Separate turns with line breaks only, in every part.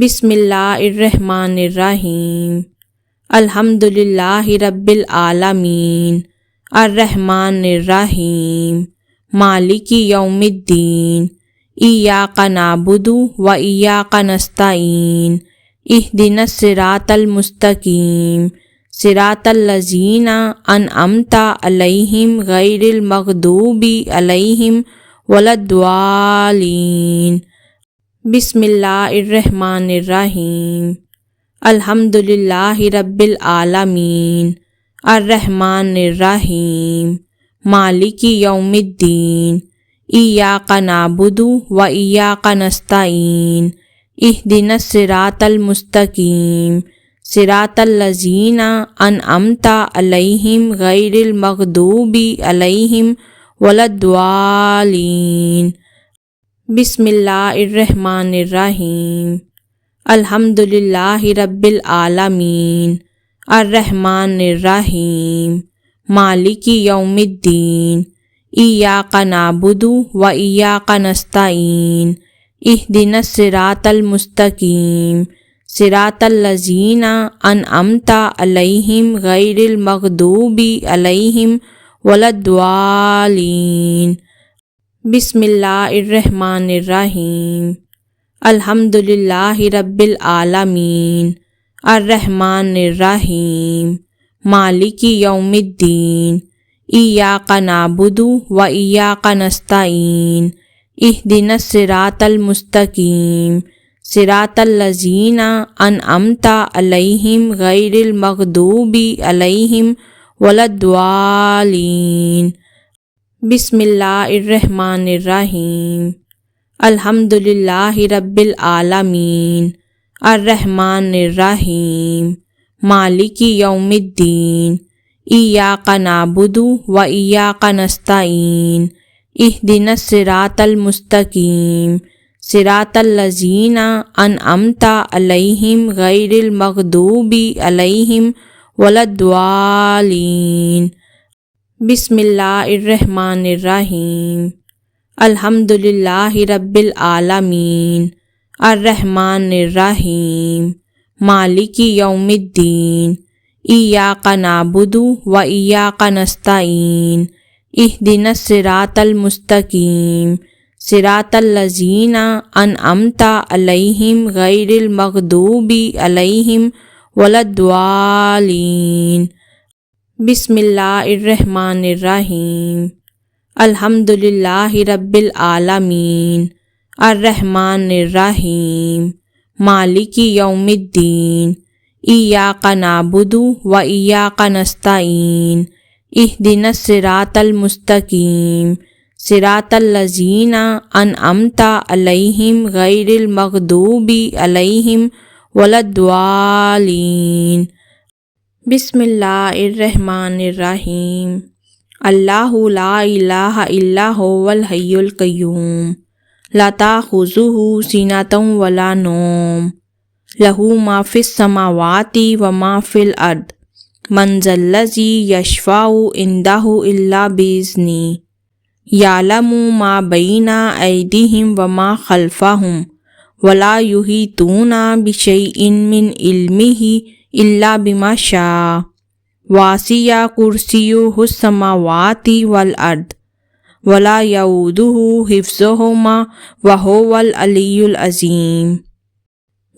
بسم اللہ الرحمن الرحیم الحمد للہ رب العالمین الرحمن الرحیم مالک یوم الدین ایاک نعبد و ایاک نستعین اہدنا الصراط المستقیم صراط الذین انعمت علیہم غیر المغضوب علیہم ولا الضالین۔ بسم اللہ الرحمن الرحیم الحمد للہ رب العالمین الرحمن الرحیم مالک یوم الدین ایاک نعبد و ایاک نستعین اہدنا الصراط المستقیم صراط الذین انعمت علیہم غیر المغضوب علیہم ولا الضالین۔ بسم اللہ الرحمن الرحیم الحمد للہ رب العالمین الرحمن الرحیم مالک یوم الدین ایاک نعبد و ایاک نستعین اہدنا الصراط المستقیم صراط الذین انعمت علیہم غیر المغضوب علیہم ولا الضالین۔ بسم اللہ الرحمن الرحیم الحمد للہ رب العالمین الرحمن الرحیم مالک یوم الدین ایاک نعبد و ایاک نستعین اہدنا الصراط المستقیم صراط الذین انعمت علیہم غیر المغضوب علیہم ولا الضالین۔ بسم اللہ الرحمن الرحیم الحمد للہ رب العالمین الرحمن الرحیم مالک یوم الدین ایاک نعبد و ایاک نستعین اہدنا الصراط المستقیم صراط الذین انعمت علیہم غیر المغضوب علیہم ولا الضالین۔ بسم اللہ الرحمن الرحیم الحمد للہ رب العالمین الرحمن الرحیم مالک یوم الدین ایاک نعبد و ایاک نستعین اہدنا الصراط المستقیم صراط الذین انعمت علیہم غیر المغضوب علیہم ولا الضالین۔ بسم اللہ الرحمن الرحیم الحمد للہ رب العالمین الرحمن الرحیم مالک یوم الدین ایاک نعبد و ایاک نستعین اہدنا الصراط المستقیم صراط الذین انعمت علیہم غیر المغضوب علیہم ولا الضالین۔ بسم اللہ الرحمن الرحیم اللہ لا الہ الا هو الحی القیوم لا تأخذہ سنۃ ولا نوم لہ ما فی السماوات وما فی الارض من ذا الذی یشفع عندہ الا بإذنہ یعلم ما بین ایدیہم وما خلفہم ولا یحیطون بشیء من علمہ الا بما شاء وسع کرسیہ السماوات والارض ولا یؤودہ حفظہما وہو العلی العظیم۔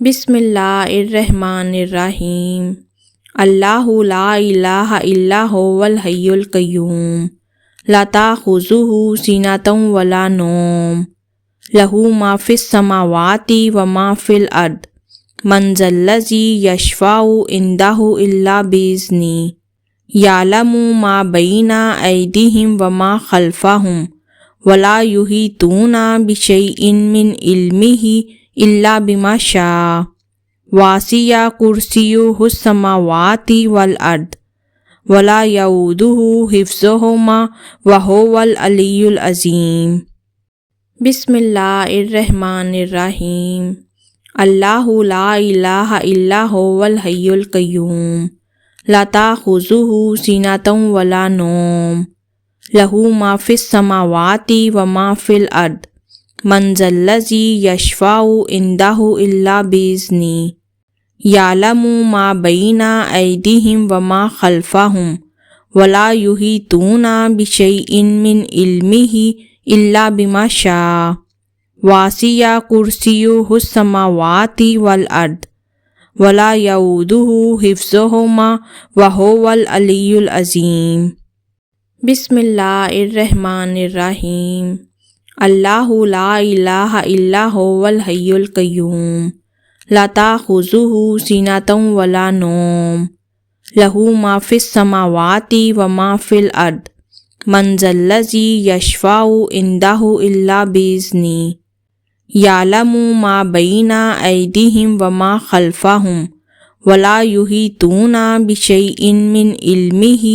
بسم اللہ الرحمن الرحیم اللہ لا الہ الا هو الحی القیوم لا تأخذہ سنۃ ولا نوم لہ ما فی السماوات وما فی الارض من ذا الذی یشفع عندہ الا بإذنہ یعلم ما بین ایدیہم وما خلفہم ولا یحیطون بشیء من علمہ الا بما شاء وسع کرسیہ السماوات والارض ولا یؤودہ حفظہما وہو العلی العظیم۔ بسم اللہ الرحمن الرحیم اللہ لا الہ الا هو الحی القیوم لا تأخذہ سنۃ ولا نوم لہ ما فی السماوات وما فی الارض من ذا الذی یشفع عندہ الا بإذنہ یعلم ما بین ایدیہم وما خلفہم ولا یحیطون بشیء من علمہ الا بما شاء وسع کرسیہ السماوات والارض ولا یؤودہ حفظہما وہو العلی العظیم۔ بسم اللہ الرحمن الرحیم۔ اللہ لا الہ الا هو الحی القیوم لا تأخذہ سنۃ ولا نوم لہ ما فی السماوات وما فی الارض من ذا الذی یشفع عندہ الا بإذنہ یعلم ما بین ایدیہم وما خلفہم ولا یحیطون بشیء من علمہ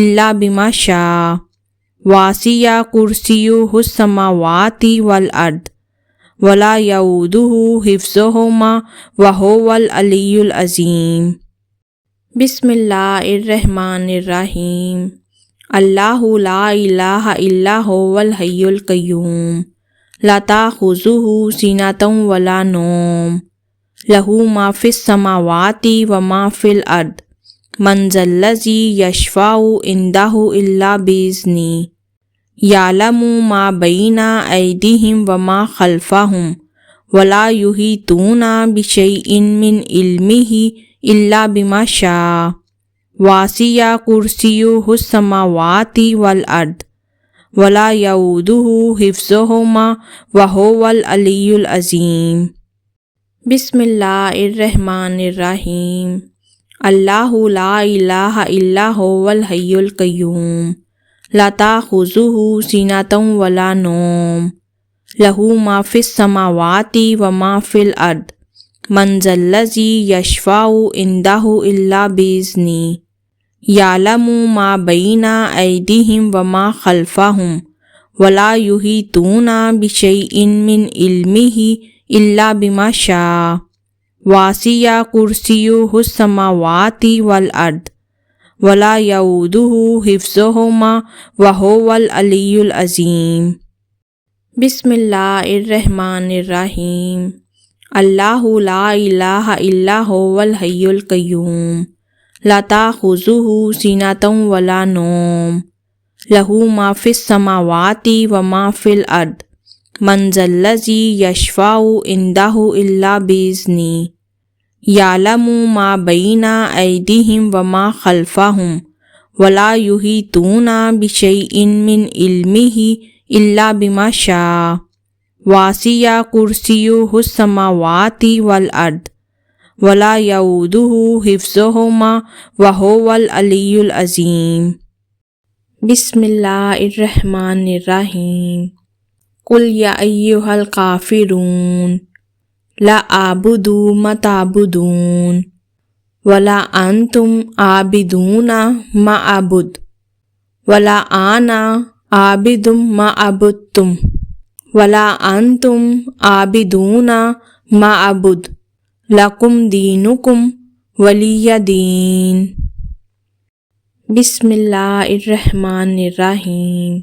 الا بما شاء وسع کرسیہ السماوات والارض ولا یؤودہ حفظہما وہو العلی العظیم۔ بسم اللہ الرحمن الرحیم۔ اللہ لا الہ الا هو الحی القیوم لا تأخذہ سنۃ ولا نوم لہ ما فی السماوات وما فی الارض من ذا الذی یشفع عندہ الا بإذنہ یعلم ما بین ایدیہم وما خلفہم ولا یحیطون بشیء من علمہ الا بما شاء وسع کرسیہ السماوات والارض ولا یؤودہ حفظہما وہو العلی العظیم۔ بسم اللہ الرحمن الرحیم۔ اللہ لا الہ الا هو الحی القیوم لا تأخذہ سنۃ ولا نوم لہ ما فی السماوات وما فی الارض من ذا الذی یشفع عندہ الا بإذنہ یعلم ما بین ایدیہم وما خلفہم ولا یحیطون بشیء من علمہ الا بما شاء وسع کرسیہ السماوات والارض ولا یؤودہ حفظہما وہو العلی العظیم۔ بسم اللہ الرحمن الرحیم۔ اللہ لا الہ الا هو الحی القیوم لا تأخذہ سنۃ ولا نوم لہ ما فی السماوات وما فی الارض من ذا الذی یشفع عندہ الا بإذنہ یعلم ما بین ایدیہم وما خلفہم ولا یحیطون بشیء من علمہ الا بما شاء وسع کرسیہ السماوات والارض ولا یؤودہ حفظہما وہو العلی العظیم۔ بسم اللہ الرحمن الرحیم۔ قل یا ایہا الکافرون لا اعبد ما تعبدون ولا انتم عابدون ما اعبد ولا انا عابد ما عبدتم ولا انتم عابدون ما اعبد لکم دینکم ولی دین۔ بسم اللہ الرحمن الرحیم۔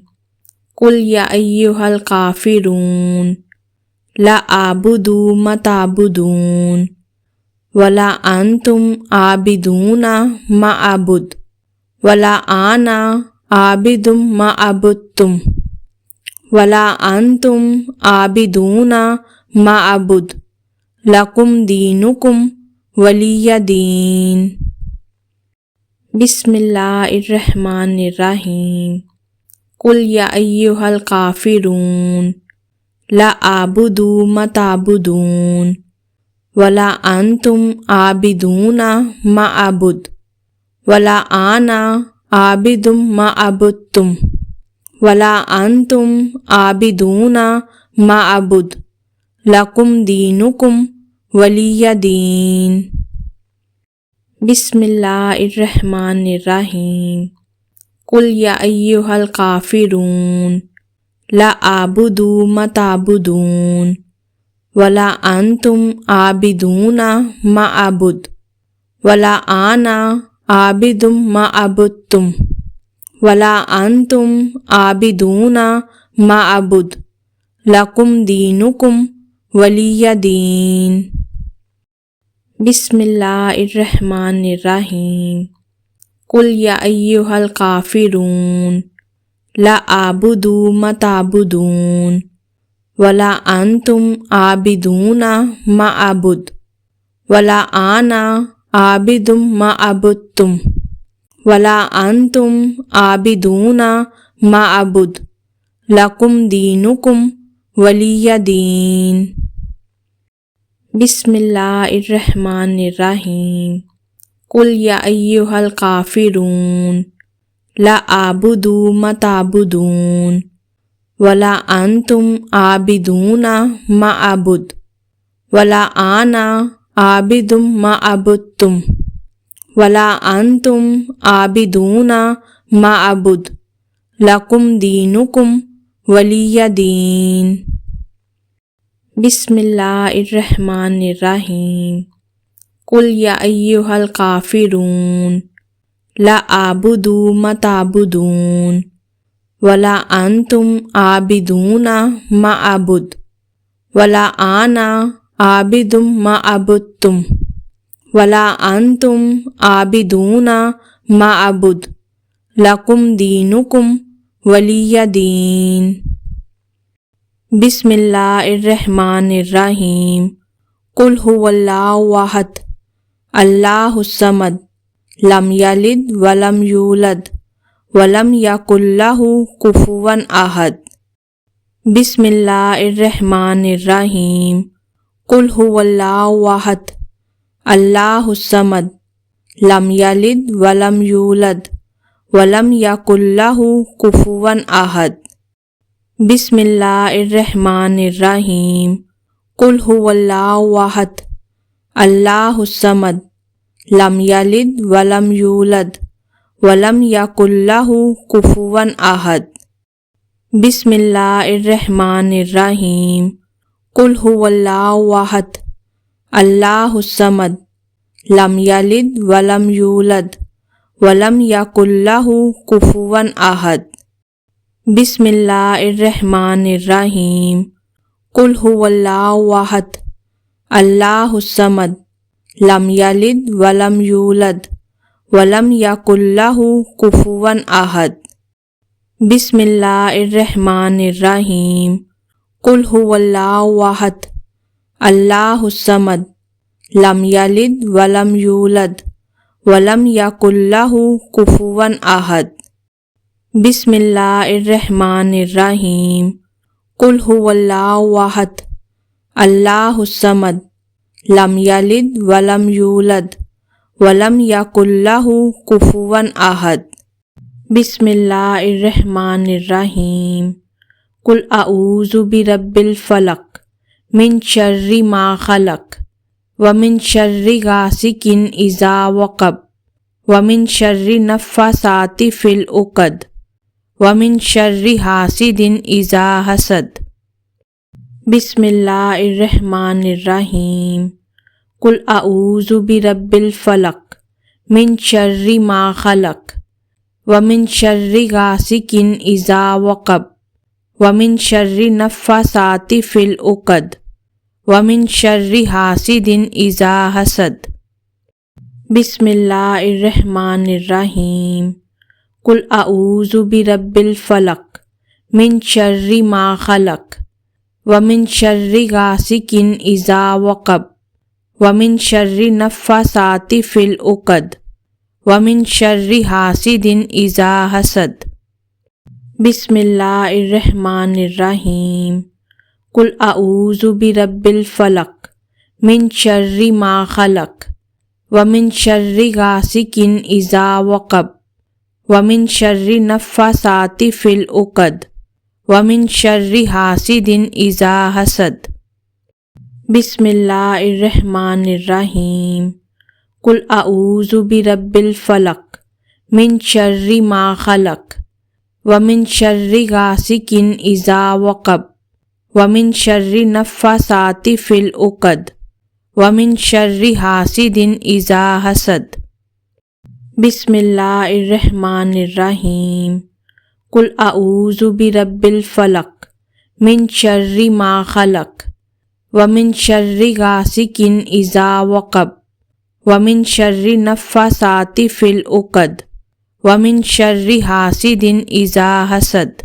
قل یا ایہا الکافرون لا اعبد ما تعبدون ولا انتم عابدون ما اعبد ولا انا عابد ما عبدتم ولا انتم عابدون ما اعبد لکم دینکم ولی دین۔ بسم اللہ الرحمن الرحیم۔ قل یا ایہا الکافرون لا اعبد ما تعبدون ولا انتم عابدون ما اعبد ولا انا عابد ما عبدتم ولا انتم عابدون ما اعبد لکم دینکم ولی دین۔ بسم اللہ الرحمن الرحیم۔ قل یا ایہا الکافرون لا اعبد ما تعبدون ولا انتم عابدون ما اعبد ولا انا عابد ما عبدتم ولا انتم عابدون ما اعبد لکم دینکم ولی دین۔ بسم اللہ الرحمن الرحیم۔ قل یا ایہا الکافرون لا اعبد ما تعبدون ولا انتم عابدون ما اعبد ولا انا عابد ما عبدتم ولا انتم عابدون ما اعبد لکم دینکم ولی دین۔ بسم اللہ الرحمن الرحیم۔ قل یا ایہا الکافرون لا اعبد ما تعبدون ولا انتم عابدون ما اعبد ولا انا عابد ما عبدتم ولا انتم عابدون ما اعبد لکم دینکم ولی دین۔ بسم اللہ الرحمن الرحیم۔ قل یا ایہا الکافرون لا اعبد ما تعبدون ولا انتم عابدون ما اعبد ولا انا عابد ما عبدتم ولا انتم عابدون ما اعبد لکم دینکم ولی دین۔ بسم اللہ الرحمن الرحیم۔ قل هو اللہ احد اللہ الصمد لم یلد ولم یولد ولم یکن لہ کفوا احد۔ بسم اللہ الرحمن الرحیم۔ قل هو اللہ احد اللہ الصمد لم یلد ولم یولد ولم یکن لہ کفوا احد۔ بسم اللہ الرحمن الرحیم۔ قل هو اللہ احد اللہ الصمد لم یلد ولم یولد ولم یکن لہ کفوا احد۔ بسم اللہ الرحمن الرحیم۔ قل هو اللہ احد اللہ الصمد لم یلد ولم یولد ولم یکن لہ کفوا احد۔ بسم اللہ الرحمن الرحیم۔ قل هو اللہ احد اللہ الصمد لم یلد ولم یولد ولم یکن لہ کفوا احد۔ بسم اللہ الرحمن الرحیم۔ قل هو اللہ احد اللہ الصمد لم یلد ولم یولد ولم یکن لہ کفوا احد۔ بسم اللہ الرحمن الرحیم۔ قل هو اللہ احد اللہ الصمد لم یلد ولم یولد ولم یکن لہ کفوا احد۔ بسم اللہ الرحمن الرحیم۔ قل اعوذ برب الفلق من شر ما خلق ومن شر غاسق اذا وقب ومن شر النفاثات فی العقد ومن شر حاسد اذا حسد۔ بسم اللہ الرحمن الرحیم۔ قل اعوذ برب الفلق من شر ما خلق ومن شر غاسق اذا وقب ومن شر النفاثات فی العقد ومن شر حاسد اذا حسد۔ بسم اللہ الرحمن الرحیم۔ قل اعوذ برب الفلق من شر ما خلق ومن شر غاسق اذا وقب ومن شر النفاثات فی العقد ومن شر حاسد اذا حسد۔ بسم اللہ الرحمن الرحیم۔ قل اعوذ برب الفلق من شر ما خلق ومن شر غاسق اذا وقب ومن شر النفاثات فی العقد ومن شر حاسد اذا حسد۔ بسم اللہ الرحمن الرحیم۔ قل اعوذ برب الفلق من شر ما خلق ومن شر غاسق اذا وقب ومن شر النفاثات فی العقد ومن شر حاسد اذا حسد۔ بسم اللہ الرحمن الرحیم۔ قل اعوذ برب الفلق من شر ما خلق ومن شر غاسق اذا وقب ومن شر النفاثات في العقد ومن شر حاسد اذا حسد۔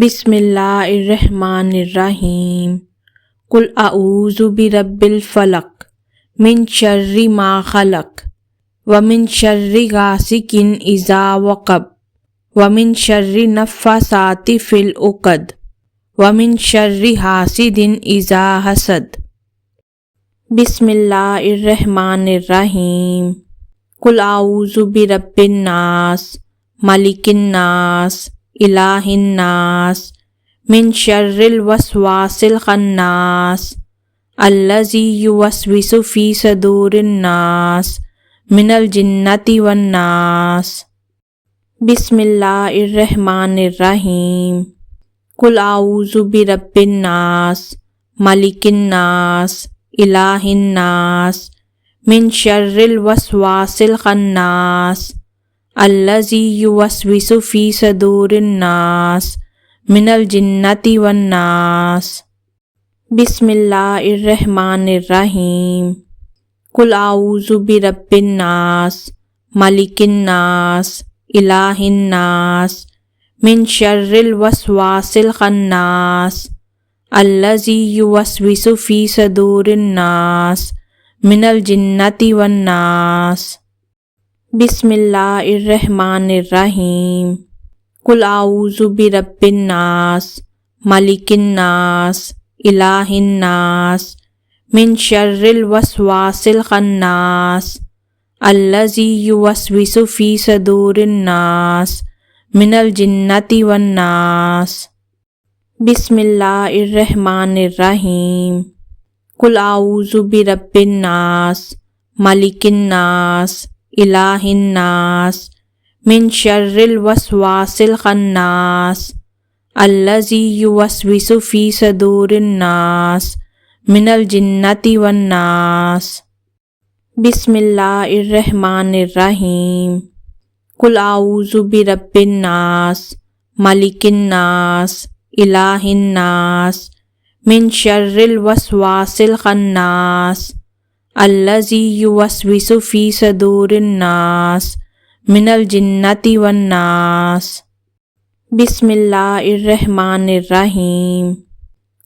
بسم اللہ الرحمن الرحیم۔ قل اعوذ برب الفلق من شر ما خلق ومن شر غاسق اذا وقب ومن شر النفاثات في العقد ومن شر حاسد اذا حسد۔ بسم اللہ الرحمن الرحیم۔ قل اعوذ برب الناس ملک الناس الہ الناس من شر الوسواس الخناس الذی یوسوس فی صدور الناس من الجنۃ والناس۔ بسم اللہ الرحمن الرحیم۔ قل اعوذ برب الناس ملک الناس الہ الناس من شر الوسواس الخناس الذی یوسوس فی صدور الناس من الجنۃ والناس۔ بسم اللہ الرحمن الرحیم۔ قل اعوذ برب الناس ملک الناس الہ الناس من شر الوسواس الخناس الذی یوسوس فی صدور الناس من الجنۃ والناس۔ بسم اللہ الرحمن الرحیم۔ قل اعوذ برب الناس ملک الناس الہ الناس من شر الوسواس الخناس الذی یوسوس فی صدور الناس من الجنۃ والناس۔ بسم اللہ الرحمن الرحیم۔ قل اعوذ برب الناس ملک الناس الہ الناس من شر الوسواس الخناس الذی یوسوس فی صدور الناس من الجنۃ والناس۔ بسم اللہ الرحمن الرحیم۔ قل اعوذ برب الناس ملک الناس الہ الناس من شر الوسواس الخناس الذی یوسوس فی صدور الناس من الجنۃ والناس۔ بسم اللہ الرحمن الرحیم۔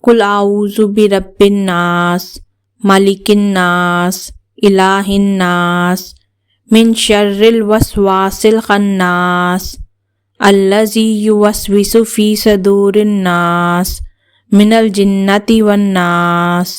قل اعوذ برب الناس ملک الناس الہ الناس من شر الوسواس الخناس الذی یوسوس فی صدور الناس من الجنۃ والناس۔